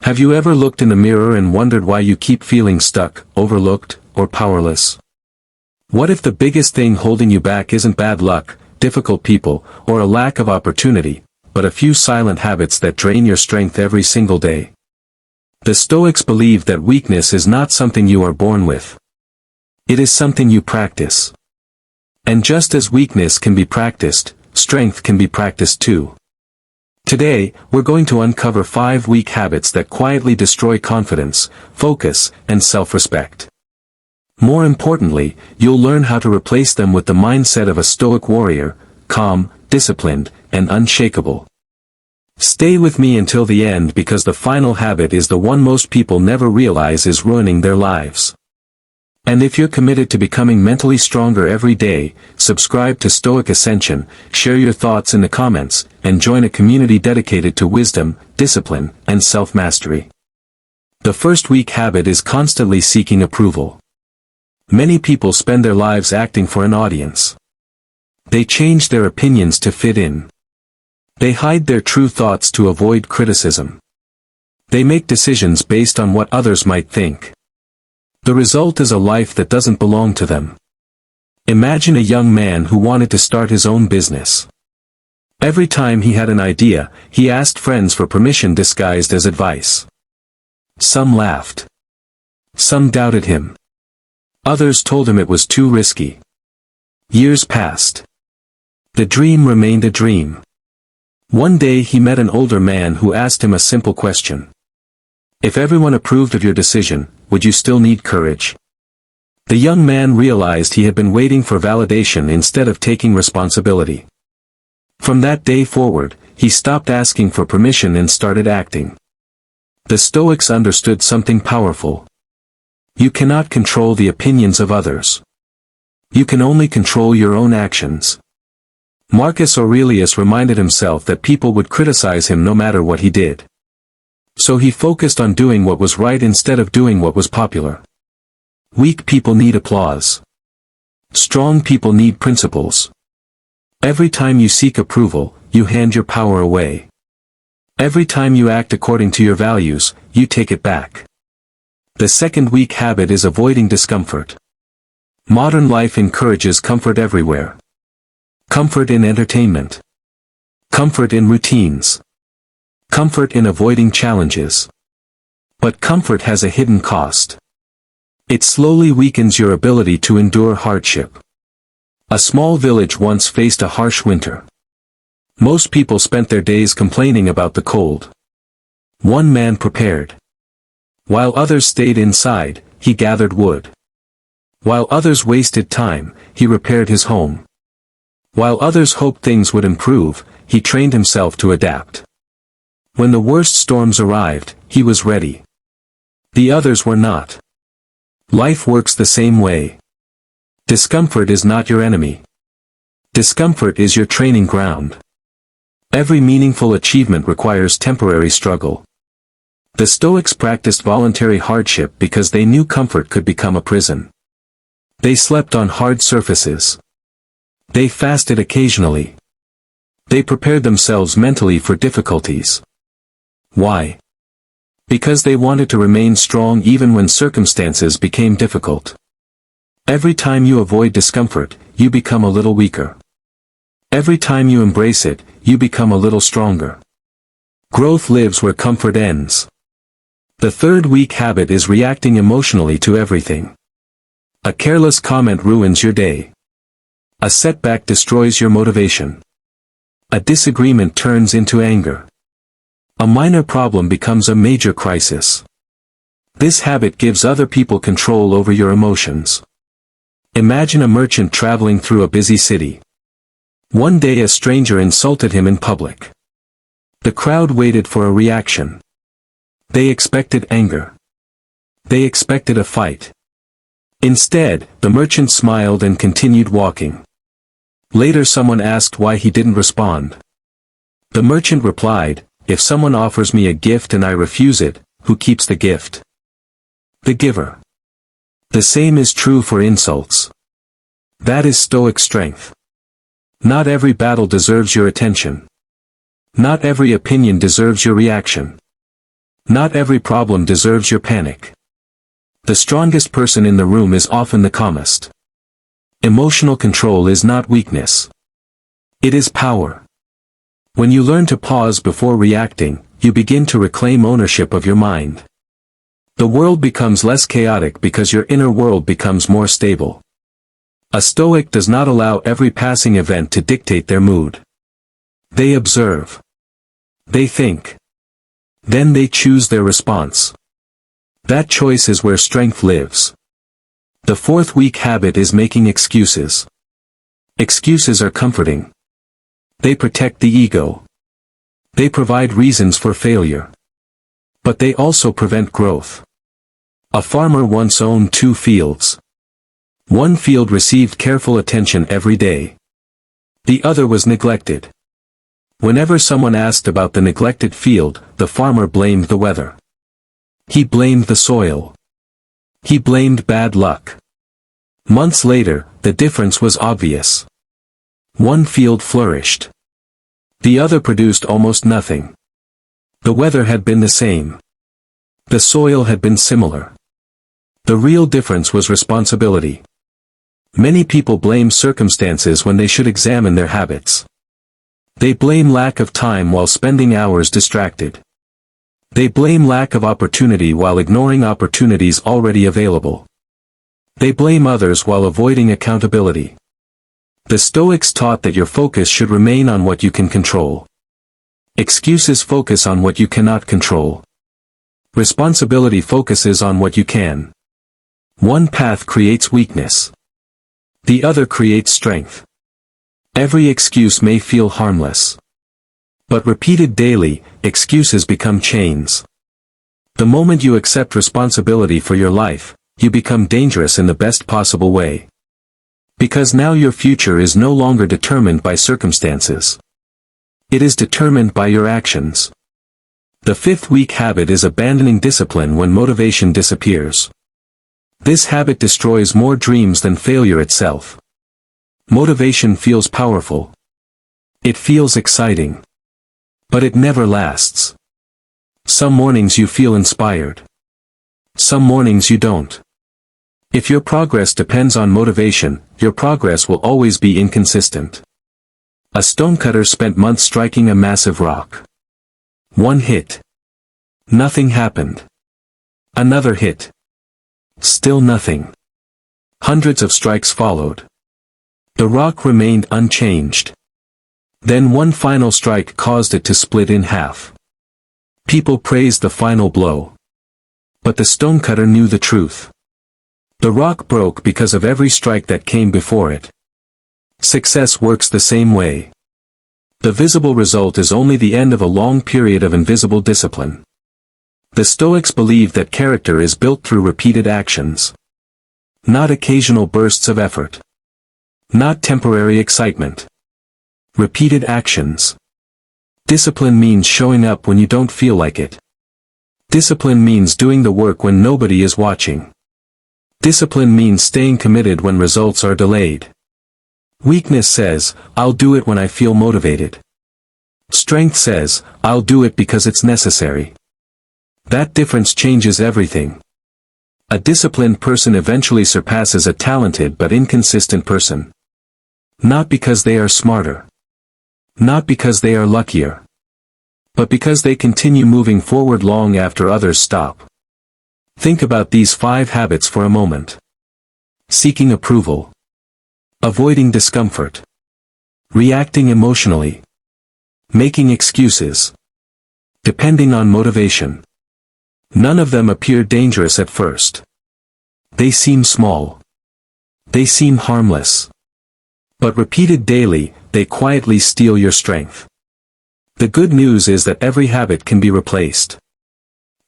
Have you ever looked in the mirror and wondered why you keep feeling stuck, overlooked, or powerless? What if the biggest thing holding you back isn't bad luck, difficult people, or a lack of opportunity, but a few silent habits that drain your strength every single day? The Stoics believe that weakness is not something you are born with. It is something you practice. And just as weakness can be practiced, strength can be practiced too. Today, we're going to uncover 5 weak habits that quietly destroy confidence, focus, and self-respect. More importantly, you'll learn how to replace them with the mindset of a Stoic warrior, calm, disciplined, and unshakable. Stay with me until the end because the final habit is the one most people never realize is ruining their lives. And if you're committed to becoming mentally stronger every day, subscribe to Stoic Ascension, share your thoughts in the comments, and join a community dedicated to wisdom, discipline, and self-mastery. The first weak habit is constantly seeking approval. Many people spend their lives acting for an audience. They change their opinions to fit in. They hide their true thoughts to avoid criticism. They make decisions based on what others might think. The result is a life that doesn't belong to them. Imagine a young man who wanted to start his own business. Every time he had an idea, he asked friends for permission disguised as advice. Some laughed. Some doubted him. Others told him it was too risky. Years passed. The dream remained a dream. One day he met an older man who asked him a simple question. If everyone approved of your decision, would you still need courage? The young man realized he had been waiting for validation instead of taking responsibility. From that day forward, he stopped asking for permission and started acting. The Stoics understood something powerful. You cannot control the opinions of others. You can only control your own actions. Marcus Aurelius reminded himself that people would criticize him no matter what he did. So he focused on doing what was right instead of doing what was popular. Weak people need applause. Strong people need principles. Every time you seek approval, you hand your power away. Every time you act according to your values, you take it back. The second weak habit is avoiding discomfort. Modern life encourages comfort everywhere. Comfort in entertainment. Comfort in routines. Comfort in avoiding challenges. But comfort has a hidden cost. It slowly weakens your ability to endure hardship. A small village once faced a harsh winter. Most people spent their days complaining about the cold. One man prepared. While others stayed inside, he gathered wood. While others wasted time, he repaired his home. While others hoped things would improve, he trained himself to adapt. When the worst storms arrived, he was ready. The others were not. Life works the same way. Discomfort is not your enemy. Discomfort is your training ground. Every meaningful achievement requires temporary struggle. The Stoics practiced voluntary hardship because they knew comfort could become a prison. They slept on hard surfaces. They fasted occasionally. They prepared themselves mentally for difficulties. Why? Because they wanted to remain strong even when circumstances became difficult. Every time you avoid discomfort, you become a little weaker. Every time you embrace it, you become a little stronger. Growth lives where comfort ends. The third weak habit is reacting emotionally to everything. A careless comment ruins your day. A setback destroys your motivation. A disagreement turns into anger. A minor problem becomes a major crisis. This habit gives other people control over your emotions. Imagine a merchant traveling through a busy city. One day a stranger insulted him in public. The crowd waited for a reaction. They expected anger. They expected a fight. Instead, the merchant smiled and continued walking. Later someone asked why he didn't respond. The merchant replied, "If someone offers me a gift and I refuse it, who keeps the gift? The giver." The same is true for insults. That is Stoic strength. Not every battle deserves your attention. Not every opinion deserves your reaction. Not every problem deserves your panic. The strongest person in the room is often the calmest. Emotional control is not weakness. It is power. When you learn to pause before reacting, you begin to reclaim ownership of your mind. The world becomes less chaotic because your inner world becomes more stable. A Stoic does not allow every passing event to dictate their mood. They observe. They think. Then they choose their response. That choice is where strength lives. The fourth weak habit is making excuses. Excuses are comforting. They protect the ego. They provide reasons for failure. But they also prevent growth. A farmer once owned 2 fields. One field received careful attention every day. The other was neglected. Whenever someone asked about the neglected field, the farmer blamed the weather. He blamed the soil. He blamed bad luck. Months later, the difference was obvious. One field flourished. The other produced almost nothing. The weather had been the same. The soil had been similar. The real difference was responsibility. Many people blame circumstances when they should examine their habits. They blame lack of time while spending hours distracted. They blame lack of opportunity while ignoring opportunities already available. They blame others while avoiding accountability. The Stoics taught that your focus should remain on what you can control. Excuses focus on what you cannot control. Responsibility focuses on what you can. One path creates weakness. The other creates strength. Every excuse may feel harmless. But repeated daily, excuses become chains. The moment you accept responsibility for your life, you become dangerous in the best possible way. Because now your future is no longer determined by circumstances. It is determined by your actions. The fifth weak habit is abandoning discipline when motivation disappears. This habit destroys more dreams than failure itself. Motivation feels powerful. It feels exciting. But it never lasts. Some mornings you feel inspired. Some mornings you don't. If your progress depends on motivation, your progress will always be inconsistent. A stonecutter spent months striking a massive rock. One hit. Nothing happened. Another hit. Still nothing. Hundreds of strikes followed. The rock remained unchanged. Then one final strike caused it to split in half. People praised the final blow. But the stonecutter knew the truth. The rock broke because of every strike that came before it. Success works the same way. The visible result is only the end of a long period of invisible discipline. The Stoics believe that character is built through repeated actions. Not occasional bursts of effort. Not temporary excitement. Repeated actions. Discipline means showing up when you don't feel like it. Discipline means doing the work when nobody is watching. Discipline means staying committed when results are delayed. Weakness says, I'll do it when I feel motivated. Strength says, I'll do it because it's necessary. That difference changes everything. A disciplined person eventually surpasses a talented but inconsistent person. Not because they are smarter. Not because they are luckier. But because they continue moving forward long after others stop. Think about these 5 habits for a moment. Seeking approval. Avoiding discomfort. Reacting emotionally. Making excuses. Depending on motivation. None of them appear dangerous at first. They seem small. They seem harmless. But repeated daily, they quietly steal your strength. The good news is that every habit can be replaced.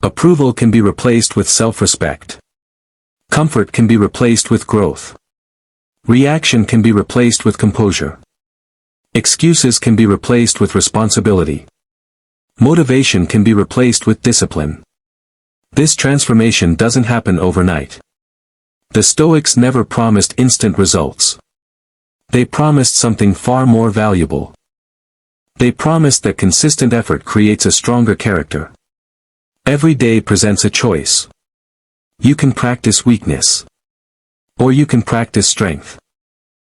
Approval can be replaced with self-respect. Comfort can be replaced with growth. Reaction can be replaced with composure. Excuses can be replaced with responsibility. Motivation can be replaced with discipline. This transformation doesn't happen overnight. The Stoics never promised instant results. They promised something far more valuable. They promised that consistent effort creates a stronger character. Every day presents a choice. You can practice weakness. Or you can practice strength.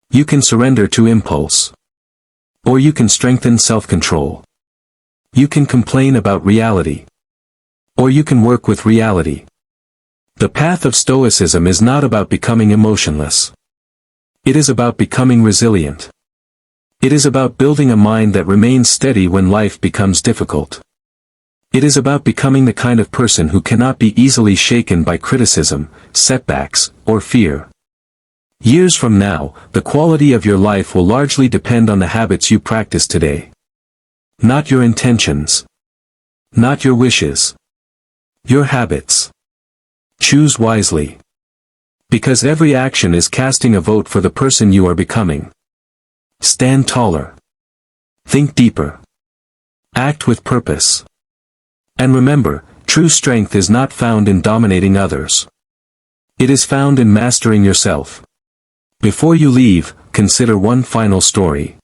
You can surrender to impulse. Or you can strengthen self-control. You can complain about reality. Or you can work with reality. The path of Stoicism is not about becoming emotionless. It is about becoming resilient. It is about building a mind that remains steady when life becomes difficult. It is about becoming the kind of person who cannot be easily shaken by criticism, setbacks, or fear. Years from now, the quality of your life will largely depend on the habits you practice today. Not your intentions. Not your wishes. Your habits. Choose wisely. Because every action is casting a vote for the person you are becoming. Stand taller. Think deeper. Act with purpose. And remember, true strength is not found in dominating others. It is found in mastering yourself. Before you leave, consider one final story.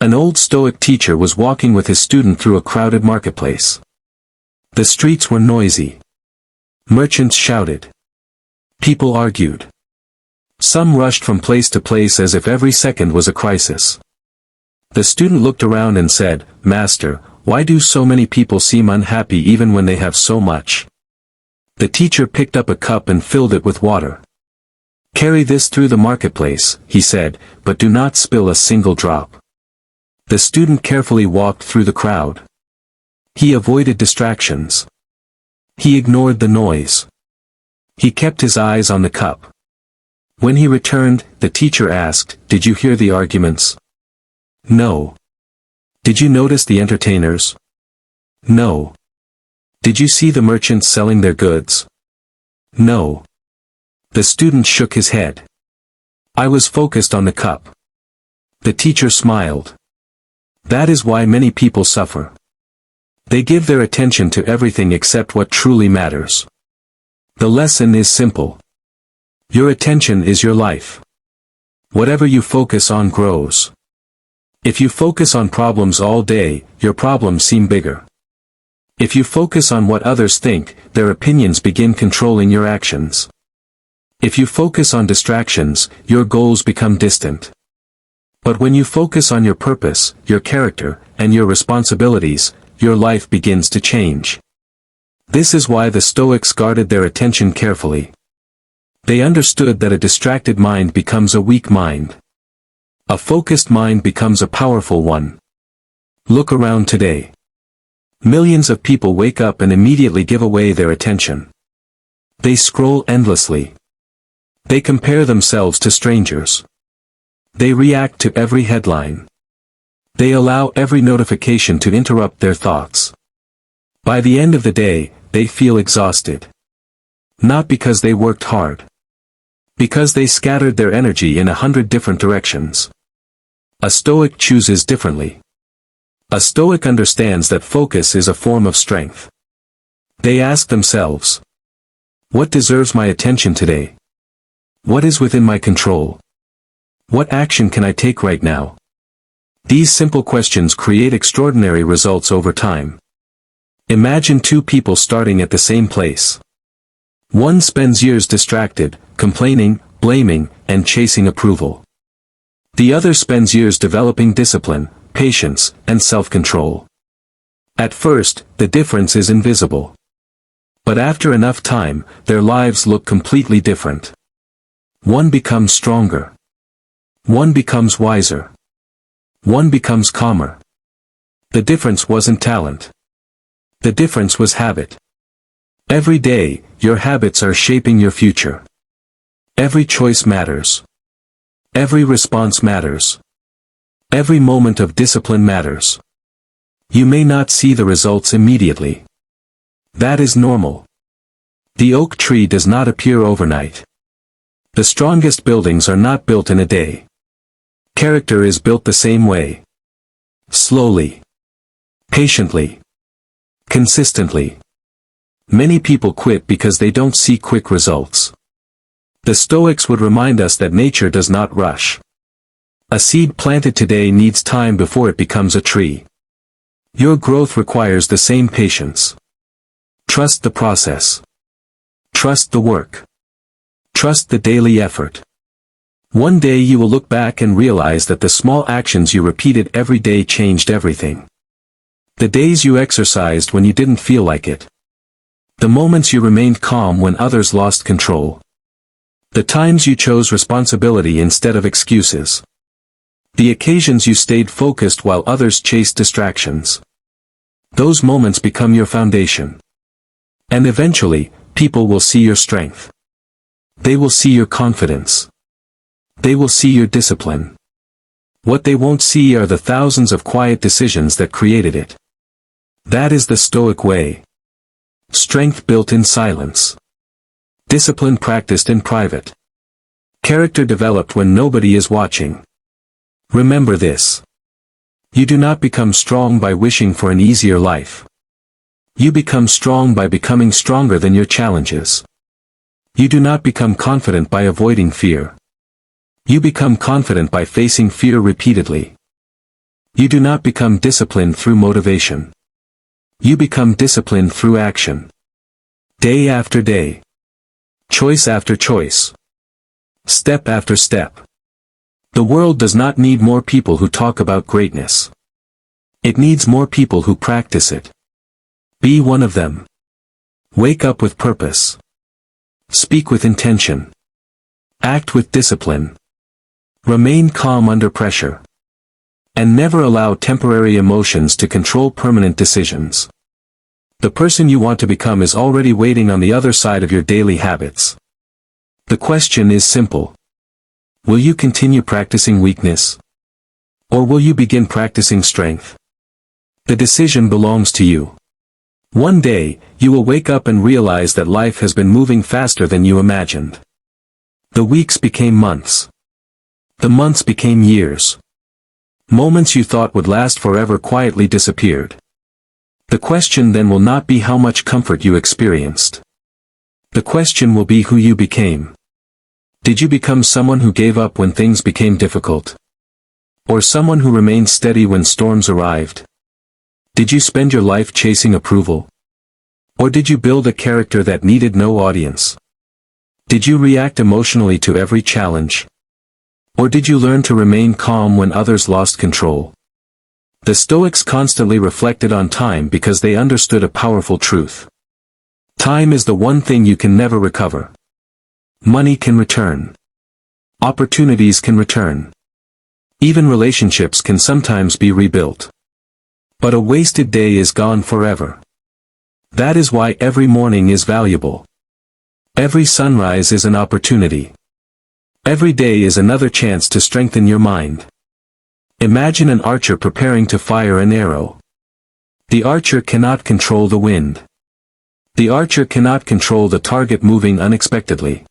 An old Stoic teacher was walking with his student through a crowded marketplace. The streets were noisy. Merchants shouted. People argued. Some rushed from place to place as if every second was a crisis. The student looked around and said, "Master, why do so many people seem unhappy even when they have so much?" The teacher picked up a cup and filled it with water. "Carry this through the marketplace," he said, "but do not spill a single drop." The student carefully walked through the crowd. He avoided distractions. He ignored the noise. He kept his eyes on the cup. When he returned, the teacher asked, "Did you hear the arguments?" "No." "Did you notice the entertainers?" "No." "Did you see the merchants selling their goods?" "No." The student shook his head. "I was focused on the cup." The teacher smiled. That is why many people suffer. They give their attention to everything except what truly matters. The lesson is simple. Your attention is your life. Whatever you focus on grows. If you focus on problems all day, your problems seem bigger. If you focus on what others think, their opinions begin controlling your actions. If you focus on distractions, your goals become distant. But when you focus on your purpose, your character, and your responsibilities, your life begins to change. This is why the Stoics guarded their attention carefully. They understood that a distracted mind becomes a weak mind. A focused mind becomes a powerful one. Look around today. Millions of people wake up and immediately give away their attention. They scroll endlessly. They compare themselves to strangers. They react to every headline. They allow every notification to interrupt their thoughts. By the end of the day, they feel exhausted. Not because they worked hard. Because they scattered their energy in 100 different directions. A Stoic chooses differently. A Stoic understands that focus is a form of strength. They ask themselves, what deserves my attention today? What is within my control? What action can I take right now? These simple questions create extraordinary results over time. Imagine two people starting at the same place. One spends years distracted, complaining, blaming, and chasing approval. The other spends years developing discipline, patience, and self-control. At first, the difference is invisible. But after enough time, their lives look completely different. One becomes stronger. One becomes wiser. One becomes calmer. The difference wasn't talent. The difference was habit. Every day, your habits are shaping your future. Every choice matters. Every response matters. Every moment of discipline matters. You may not see the results immediately. That is normal. The oak tree does not appear overnight. The strongest buildings are not built in a day. Character is built the same way. Slowly. Patiently. Consistently. Many people quit because they don't see quick results. The Stoics would remind us that nature does not rush. A seed planted today needs time before it becomes a tree. Your growth requires the same patience. Trust the process. Trust the work. Trust the daily effort. One day you will look back and realize that the small actions you repeated every day changed everything. The days you exercised when you didn't feel like it. The moments you remained calm when others lost control. The times you chose responsibility instead of excuses. The occasions you stayed focused while others chased distractions. Those moments become your foundation. And eventually, people will see your strength. They will see your confidence. They will see your discipline. What they won't see are the thousands of quiet decisions that created it. That is the Stoic way. Strength built in silence. Discipline practiced in private. Character developed when nobody is watching. Remember this. You do not become strong by wishing for an easier life. You become strong by becoming stronger than your challenges. You do not become confident by avoiding fear. You become confident by facing fear repeatedly. You do not become disciplined through motivation. You become disciplined through action. Day after day. Choice after choice. Step after step. The world does not need more people who talk about greatness. It needs more people who practice it. Be one of them. Wake up with purpose. Speak with intention. Act with discipline. Remain calm under pressure. And never allow temporary emotions to control permanent decisions. The person you want to become is already waiting on the other side of your daily habits. The question is simple. Will you continue practicing weakness? Or will you begin practicing strength? The decision belongs to you. One day, you will wake up and realize that life has been moving faster than you imagined. The weeks became months. The months became years. Moments you thought would last forever quietly disappeared. The question then will not be how much comfort you experienced. The question will be who you became. Did you become someone who gave up when things became difficult? Or someone who remained steady when storms arrived? Did you spend your life chasing approval? Or did you build a character that needed no audience? Did you react emotionally to every challenge? Or did you learn to remain calm when others lost control? The Stoics constantly reflected on time because they understood a powerful truth. Time is the one thing you can never recover. Money can return. Opportunities can return. Even relationships can sometimes be rebuilt. But a wasted day is gone forever. That is why every morning is valuable. Every sunrise is an opportunity. Every day is another chance to strengthen your mind. Imagine an archer preparing to fire an arrow. The archer cannot control the wind. The archer cannot control the target moving unexpectedly.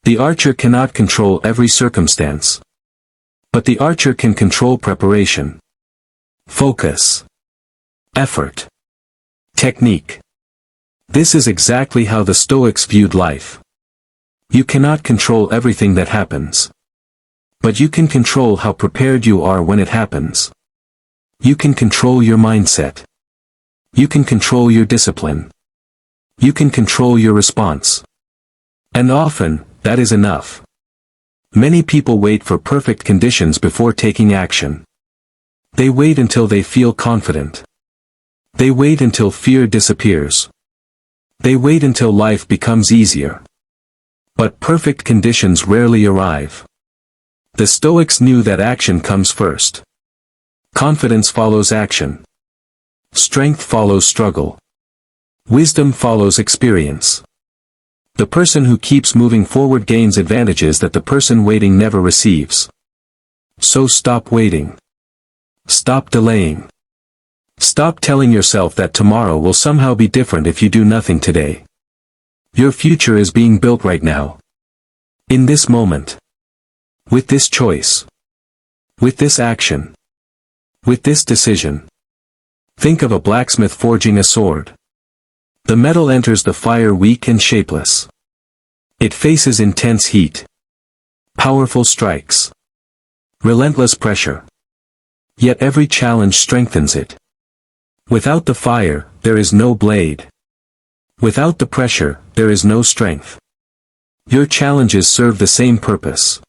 The archer cannot control every circumstance. But the archer can control preparation. Focus. Effort. Technique. This is exactly how the Stoics viewed life. You cannot control everything that happens. But you can control how prepared you are when it happens. You can control your mindset. You can control your discipline. You can control your response. And often, that is enough. Many people wait for perfect conditions before taking action. They wait until they feel confident. They wait until fear disappears. They wait until life becomes easier. But perfect conditions rarely arrive. The Stoics knew that action comes first. Confidence follows action. Strength follows struggle. Wisdom follows experience. The person who keeps moving forward gains advantages that the person waiting never receives. So stop waiting. Stop delaying. Stop telling yourself that tomorrow will somehow be different if you do nothing today. Your future is being built right now. In this moment. With this choice. With this action. With this decision. Think of a blacksmith forging a sword. The metal enters the fire weak and shapeless. It faces intense heat. Powerful strikes. Relentless pressure. Yet every challenge strengthens it. Without the fire, there is no blade. Without the pressure, there is no strength. Your challenges serve the same purpose.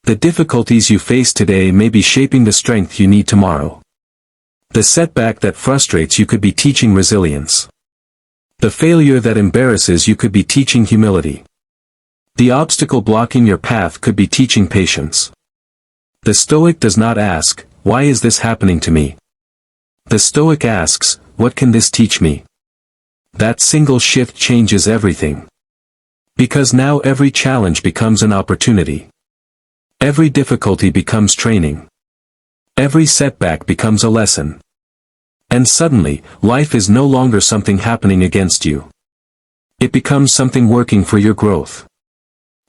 The difficulties you face today may be shaping the strength you need tomorrow. The setback that frustrates you could be teaching resilience. The failure that embarrasses you could be teaching humility. The obstacle blocking your path could be teaching patience. The Stoic does not ask, "Why is this happening to me?" The Stoic asks, "What can this teach me?" That single shift changes everything. Because now every challenge becomes an opportunity. Every difficulty becomes training. Every setback becomes a lesson. And suddenly, life is no longer something happening against you. It becomes something working for your growth.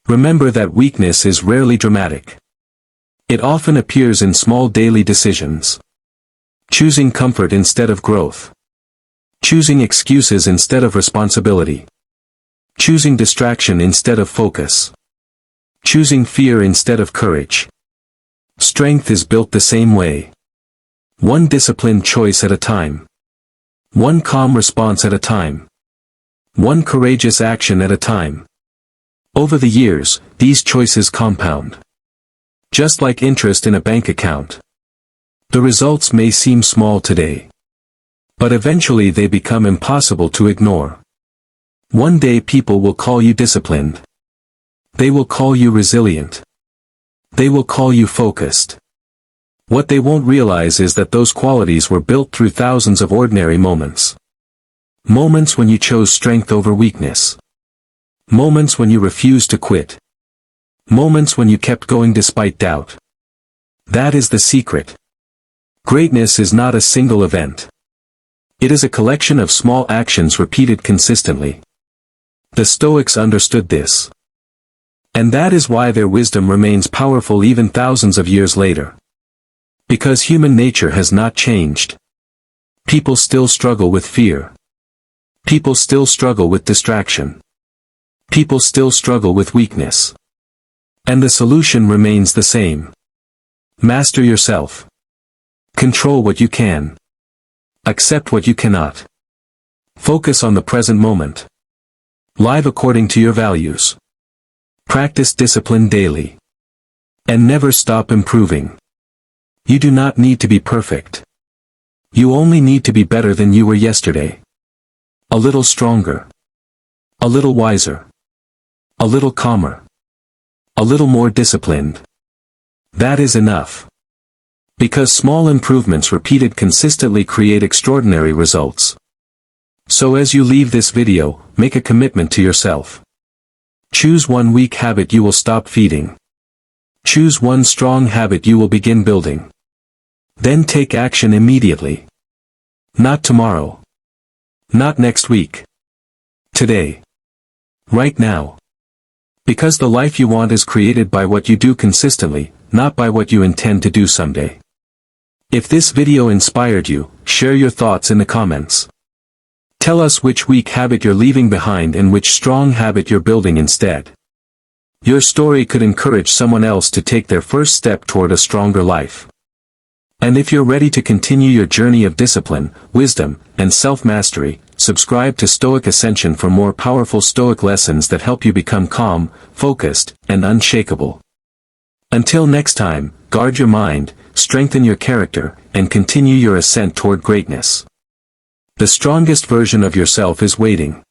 Remember that weakness is rarely dramatic. It often appears in small daily decisions. Choosing comfort instead of growth. Choosing excuses instead of responsibility. Choosing distraction instead of focus. Choosing fear instead of courage. Strength is built the same way. One disciplined choice at a time. One calm response at a time. One courageous action at a time. Over the years, these choices compound. Just like interest in a bank account. The results may seem small today. But eventually they become impossible to ignore. One day people will call you disciplined. They will call you resilient. They will call you focused. What they won't realize is that those qualities were built through thousands of ordinary moments. Moments when you chose strength over weakness. Moments when you refused to quit. Moments when you kept going despite doubt. That is the secret. Greatness is not a single event. It is a collection of small actions repeated consistently. The Stoics understood this. And that is why their wisdom remains powerful even thousands of years later. Because human nature has not changed. People still struggle with fear. People still struggle with distraction. People still struggle with weakness. And the solution remains the same. Master yourself. Control what you can. Accept what you cannot. Focus on the present moment. Live according to your values. Practice discipline daily. And never stop improving. You do not need to be perfect. You only need to be better than you were yesterday. A little stronger. A little wiser. A little calmer. A little more disciplined. That is enough. Because small improvements repeated consistently create extraordinary results. So as you leave this video, make a commitment to yourself. Choose one weak habit you will stop feeding. Choose one strong habit you will begin building. Then take action immediately. Not tomorrow. Not next week. Today. Right now. Because the life you want is created by what you do consistently, not by what you intend to do someday. If this video inspired you, share your thoughts in the comments. Tell us which weak habit you're leaving behind and which strong habit you're building instead. Your story could encourage someone else to take their first step toward a stronger life. And if you're ready to continue your journey of discipline, wisdom, and self-mastery, subscribe to Stoic Ascension for more powerful Stoic lessons that help you become calm, focused, and unshakable. Until next time, guard your mind, strengthen your character, and continue your ascent toward greatness. The strongest version of yourself is waiting.